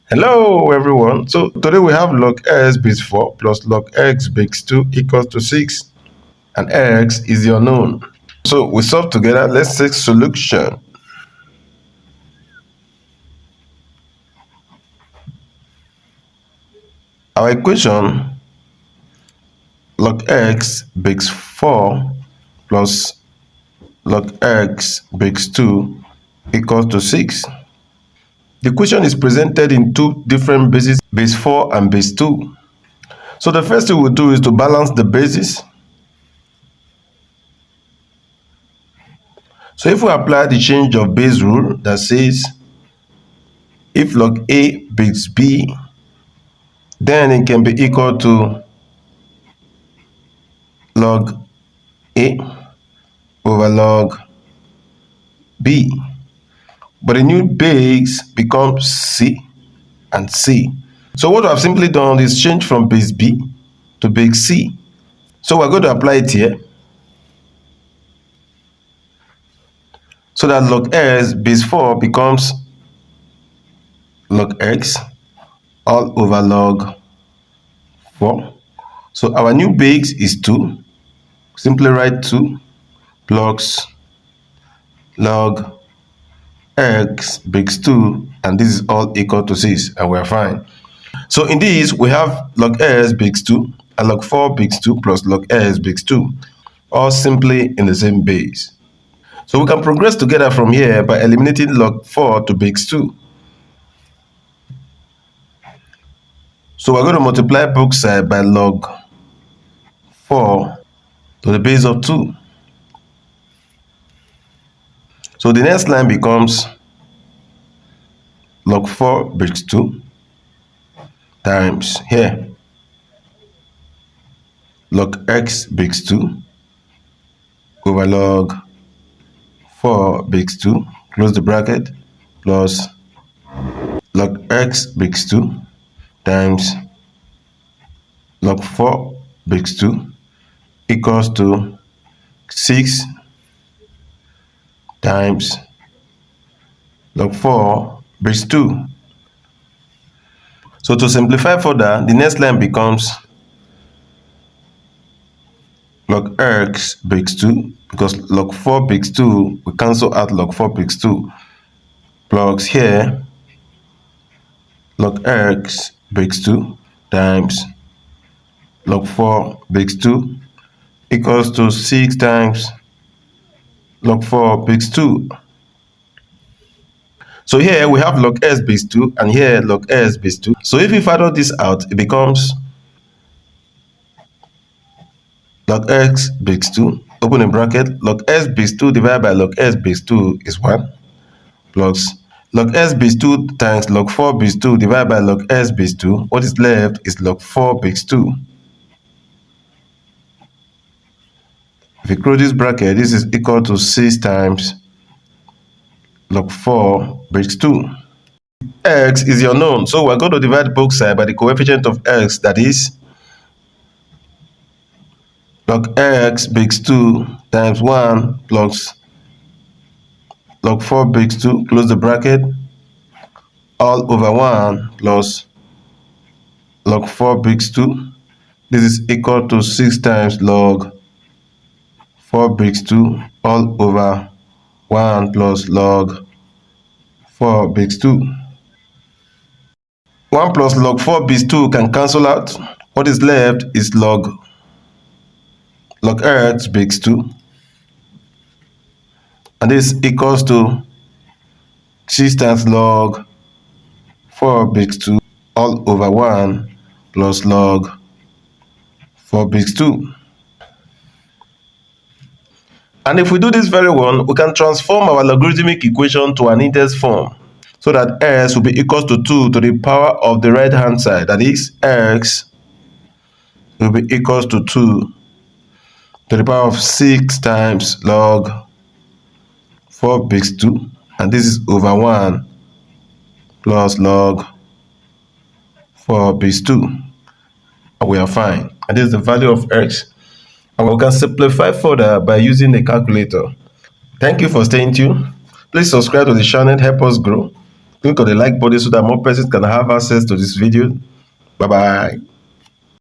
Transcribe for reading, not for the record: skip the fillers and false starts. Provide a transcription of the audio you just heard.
Hello everyone. So today we have log s base 4 plus log x base 2 equals to 6 and x is the unknown. So we solve together. Let's take solution. Our equation log x base 4 plus log x base 2 equals to 6. The equation is presented in two different bases, base 4 and base 2. So the first thing we do is to balance the bases. So if we apply the change of base rule that says if log a base b, then it can be equal to log a over log b. But the new base becomes c and c. So what I've simply done is change from base b to base c. So we're going to apply it here. So that log s base 4 becomes log x all over log 4. So our new base is 2. Simply write 2 plus log x base 2, and this is all equal to 6, and we're fine. So in this, we have log s base 2 and log 4 base 2 plus log s base 2, all simply in the same base. So we can progress together from here by eliminating log 4 to base 2. So we're going to multiply both sides by log 4 to the base of 2. So the next line becomes log 4 base 2 times here log x base 2 over log 4 base 2, close the bracket, plus log x base 2 times log 4 base 2 equals to 6 times log 4 base 2. So to simplify further, the next line becomes log x base 2, because log 4 base 2, we cancel out log 4 base 2, plus here log x base 2 times log 4 base 2 equals to 6 times log 4 base 2. So here we have log s base 2 and here log s base 2. So if we factor this out, it becomes log x base 2, open a bracket, log s base 2 divided by log s base 2 is 1, plus log s base 2 times log 4 base 2 divided by log s base 2. What is left is log 4 base 2. If you close this bracket, this is equal to 6 times log 4 base 2. X is the unknown, so we're going to divide both sides by the coefficient of x, that is log x base 2 times 1 plus log 4 base 2, close the bracket, all over 1 plus log 4 base 2. This is equal to 6 times log 4 base 2 all over 1 plus log 4 base 2. 1 plus log 4 base 2 can cancel out. What is left is log x base 2, and this equals to 6 times log 4 base 2 all over 1 plus log 4 base 2. And if we do this very well, we can transform our logarithmic equation to an index form, so that s will be equals to 2 to the power of the right hand side, that is x will be equals to 2 to the power of 6 times log 4 base 2, and this is over 1 plus log 4 base 2, and we are fine. And this is the value of x, and we can simplify further by using a calculator. Thank you for staying tuned. Please subscribe to the channel, help us grow. Click on the like button so that more persons can have access to this video. Bye bye.